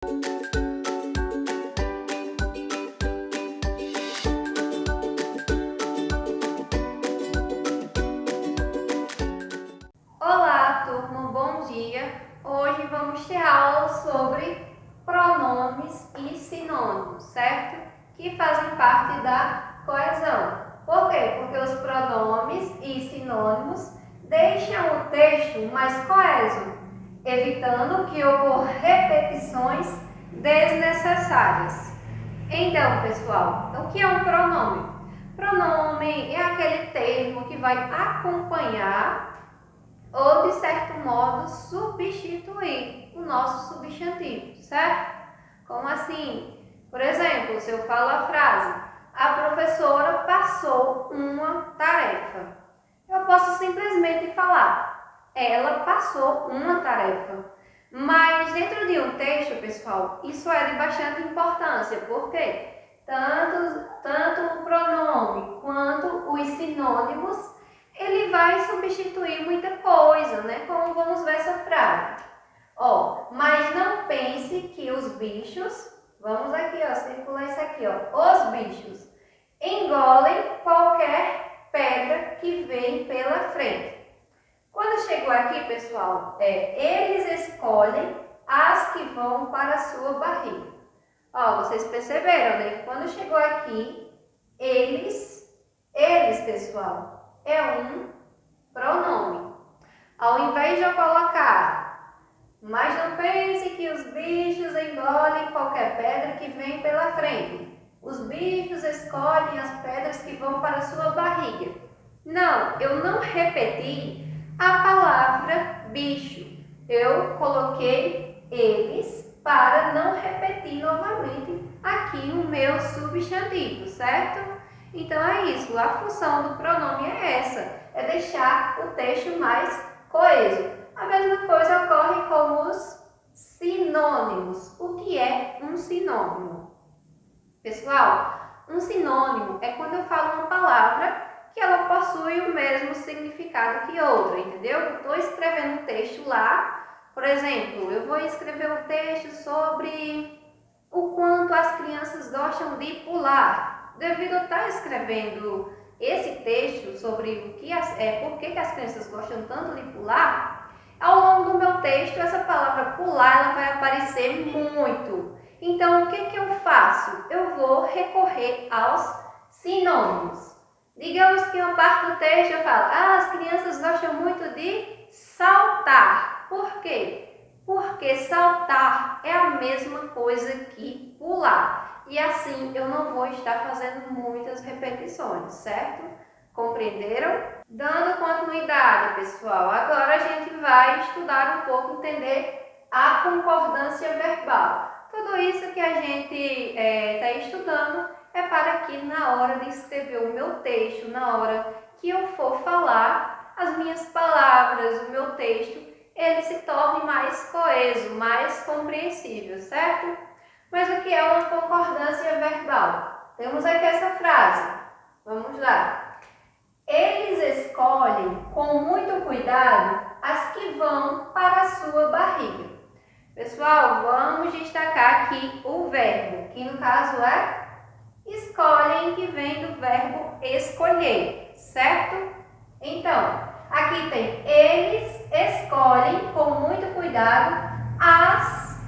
Olá, turma, bom dia! Hoje vamos ter aula sobre pronomes e sinônimos, certo? Que fazem parte da coesão. Por quê? Porque os pronomes e sinônimos deixam o texto mais coeso, evitando que ocorram repetições desnecessárias. Então, pessoal, o que é um pronome? Pronome é aquele termo que vai acompanhar ou, de certo modo, substituir o nosso substantivo, certo? Como assim? Por exemplo, se eu falo a frase, a professora passou uma tarefa. Eu posso simplesmente falar, ela passou uma tarefa. Mas dentro de um texto, pessoal, isso é de bastante importância, porque tanto o pronome quanto os sinônimos ele vai substituir muita coisa, né? Como vamos ver essa frase. Mas não pense que os bichos, vamos aqui, circular isso aqui, os bichos engolem qualquer pedra que vem pela frente. Quando chegou aqui, pessoal, eles escolhem as que vão para a sua barriga. Vocês perceberam, né? Quando chegou aqui, eles, pessoal, é um pronome. Ao invés de eu colocar, mas não pense que os bichos engolem qualquer pedra que vem pela frente. Os bichos escolhem as pedras que vão para a sua barriga. Não, eu não repeti a palavra bicho. Eu coloquei eles para não repetir novamente aqui o meu substantivo, certo? Então é isso, a função do pronome é essa, é deixar o texto mais coeso. A mesma coisa ocorre com os sinônimos. O que é um sinônimo? Pessoal, um sinônimo é quando eu falo uma palavra que ela possui o mesmo significado que outra, entendeu? Eu estou escrevendo um texto lá, por exemplo, eu vou escrever um texto sobre o quanto as crianças gostam de pular. Devido a estar escrevendo esse texto sobre por que as crianças gostam tanto de pular, ao longo do meu texto, essa palavra pular ela vai aparecer muito. Então, o que eu faço? Eu vou recorrer aos sinônimos. Digamos que uma parte do texto eu falo, as crianças gostam muito de saltar. Por quê? Porque saltar é a mesma coisa que pular. E assim eu não vou estar fazendo muitas repetições, certo? Compreenderam? Dando continuidade, pessoal, agora a gente vai estudar um pouco, entender a concordância verbal. Tudo isso que a gente está estudando é para que na hora de escrever o meu texto, na hora que eu for falar as minhas palavras, o meu texto, ele se torne mais coeso, mais compreensível, certo? Mas o que é uma concordância verbal? Temos aqui essa frase. Vamos lá. Eles escolhem com muito cuidado as que vão para a sua barriga. Pessoal, vamos destacar aqui o verbo, que no caso é escolhem, que vem do verbo escolher, certo? Então, aqui tem eles escolhem com muito cuidado as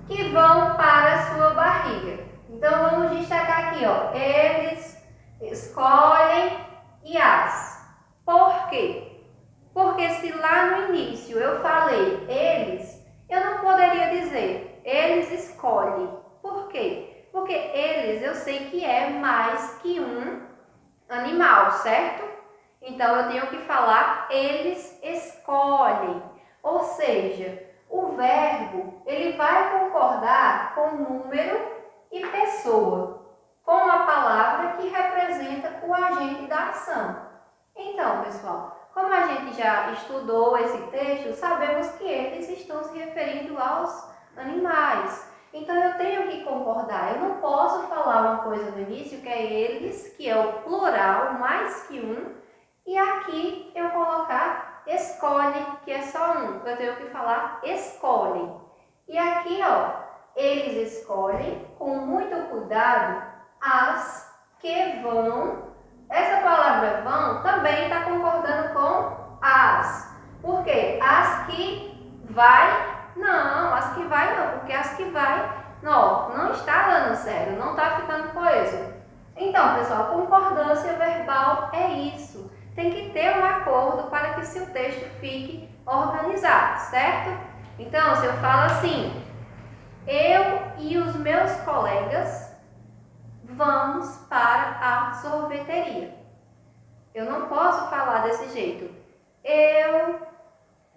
que vão para a sua barriga. Então, vamos destacar aqui, eles escolhem e as. Por quê? Porque se lá no início eu falei eles, eu não poderia dizer eles escolhem. Por quê? Porque eles eu sei que é mais que um animal, certo? Então, eu tenho que falar eles escolhem. Ou seja, o verbo ele vai concordar com número e pessoa, com a palavra que representa o agente da ação. Então, pessoal, como a gente já estudou esse texto, sabemos que eles estão se referindo aos animais. Então, eu tenho que concordar. Eu não posso falar uma coisa no início que é eles, que é o plural, mais que um, e aqui eu colocar escolhe, que é só um. Eu tenho que falar escolhem. E aqui, ó, eles escolhem com muito cuidado as que vão. Essa palavra vão também está concordando com as. Por quê? As que vai, não, as que vai não, porque as que vai, não está dando certo, não está ficando coeso. Então, pessoal, concordância verbal é isso. Tem que ter um acordo para que seu texto fique organizado, certo? Então, se eu falo assim, eu e os meus colegas vamos para a sorveteria. Eu não posso falar desse jeito. Eu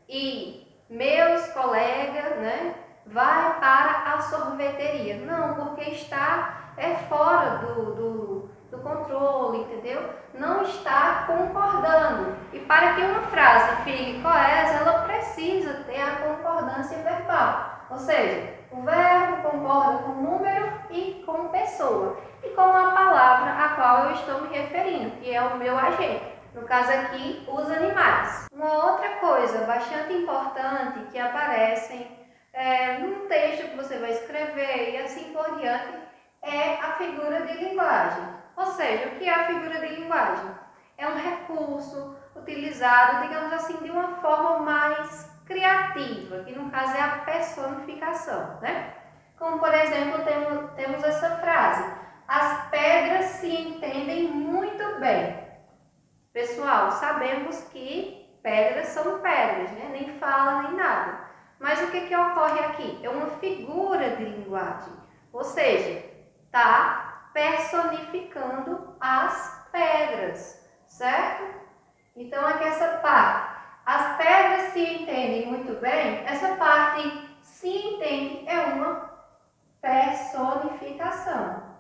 e meus colegas, né, vai para a sorveteria. Não, porque está fora do controle, entendeu? Não está concordando. E para que uma frase fique coesa, ela precisa ter a concordância verbal. Ou seja, o verbo concorda com o número e com pessoa. E com a palavra a qual eu estou me referindo, que é o meu agente. No caso aqui, os animais. Uma outra coisa bastante importante que aparece num texto que você vai escrever e assim por diante é a figura de linguagem. Ou seja, o que é a figura de linguagem? É um recurso utilizado, digamos assim, de uma forma mais criativa, que no caso é a personificação, né? Como, por exemplo, temos essa frase: as pedras se entendem muito bem. Pessoal, sabemos que pedras são pedras, né? Nem fala nem nada. Mas o que ocorre aqui? É uma figura de linguagem, ou seja, está personificando as pedras, certo? Então, aqui essa parte, as pedras se entendem muito bem, essa parte se entende é uma personificação.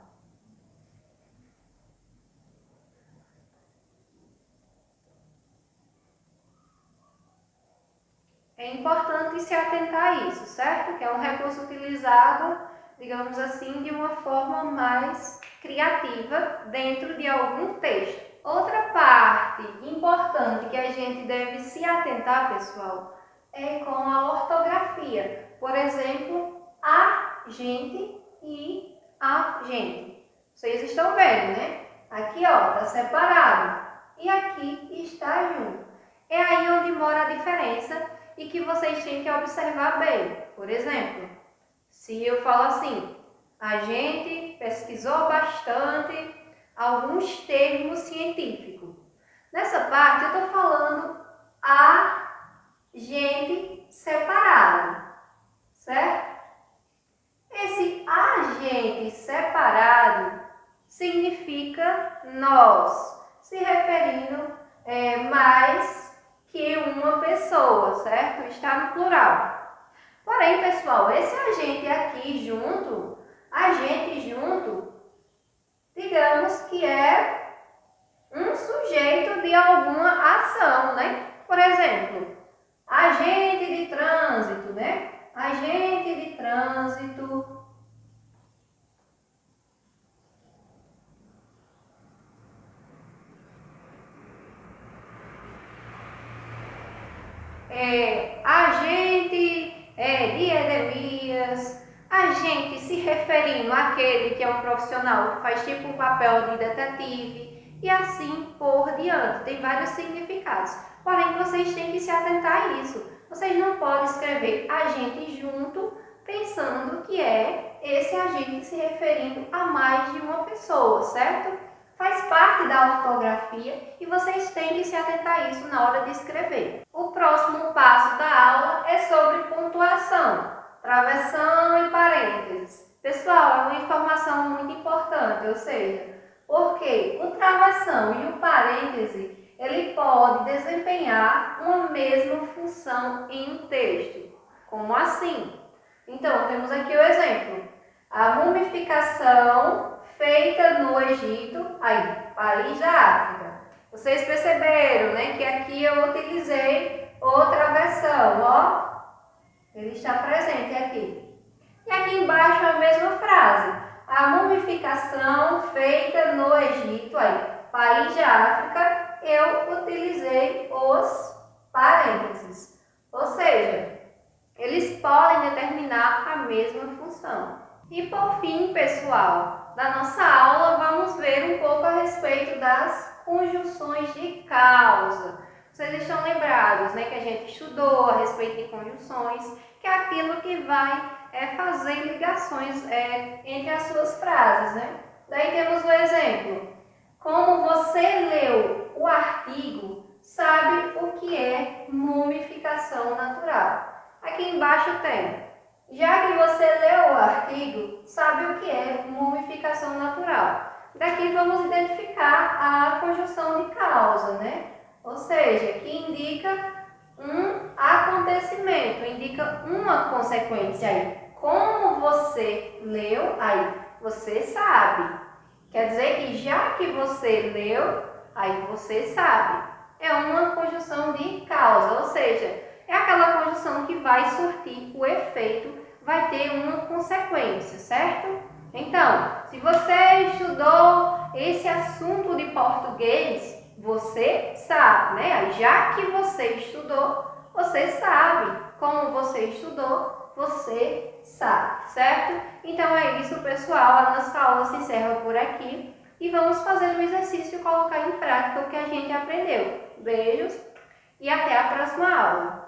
É importante se atentar a isso, certo? Que é um recurso utilizado, digamos assim, de uma forma mais criativa dentro de algum texto. Outra parte importante que a gente deve se atentar, pessoal, é com a ortografia. Por exemplo, a gente e a gente. Vocês estão vendo, né? Aqui, ó, está separado. E aqui está junto. É aí onde mora a diferença e que vocês têm que observar bem. Por exemplo, se eu falo assim, a gente pesquisou bastante alguns termos científicos. Nessa parte eu estou falando a gente separado, certo? Esse agente separado significa nós, se referindo mais que uma pessoa, certo? Está no plural. Porém, pessoal, esse agente aqui junto, digamos que é um sujeito de alguma ação, né? Por exemplo, agente de trânsito, né? Agente de trânsito. Agente de Edemias, agente se referindo àquele que é um profissional que faz tipo um papel de detetive e assim por diante. Tem vários significados. Porém, vocês têm que se atentar a isso. Vocês não podem escrever agente junto pensando que é esse agente se referindo a mais de uma pessoa, certo? Faz parte da ortografia e vocês têm que se atentar a isso na hora de escrever. O próximo passo da aula é sobre pontuação, travessão e parênteses. Pessoal, é uma informação muito importante, ou seja, porque o travessão e o parêntese, ele pode desempenhar uma mesma função em um texto. Como assim? Então, temos aqui o exemplo. A mumificação feita no Egito, país da África. Vocês perceberam, né, que aqui eu utilizei outra versão, ó. Ele está presente aqui. E aqui embaixo a mesma frase. A mumificação feita no Egito, país da África, eu utilizei os parênteses. Ou seja, Eles podem determinar a mesma função. E por fim, pessoal, da nossa aula, vamos ver um pouco a respeito das conjunções de causa. Vocês estão lembrados, né, que a gente estudou a respeito de conjunções, que é aquilo que vai fazer ligações entre as suas frases, né? Daí temos o exemplo. Como você leu o artigo, sabe o que é mumificação natural. Aqui embaixo tem. Já que você leu o artigo, sabe o que é mumificação natural. Daqui vamos identificar a conjunção de causa, né? Ou seja, que indica um acontecimento, indica uma consequência aí. Como você leu, aí você sabe. Quer dizer que já que você leu, aí você sabe. É uma conjunção de causa, ou seja, é aquela conjunção que vai surtir o efeito, vai ter uma consequência, certo? Então, se você estudou esse assunto de português, você sabe, né? Já que você estudou, você sabe. Como você estudou, você sabe, certo? Então é isso, pessoal. A nossa aula se encerra por aqui e vamos fazer o exercício e colocar em prática o que a gente aprendeu. Beijos e até a próxima aula!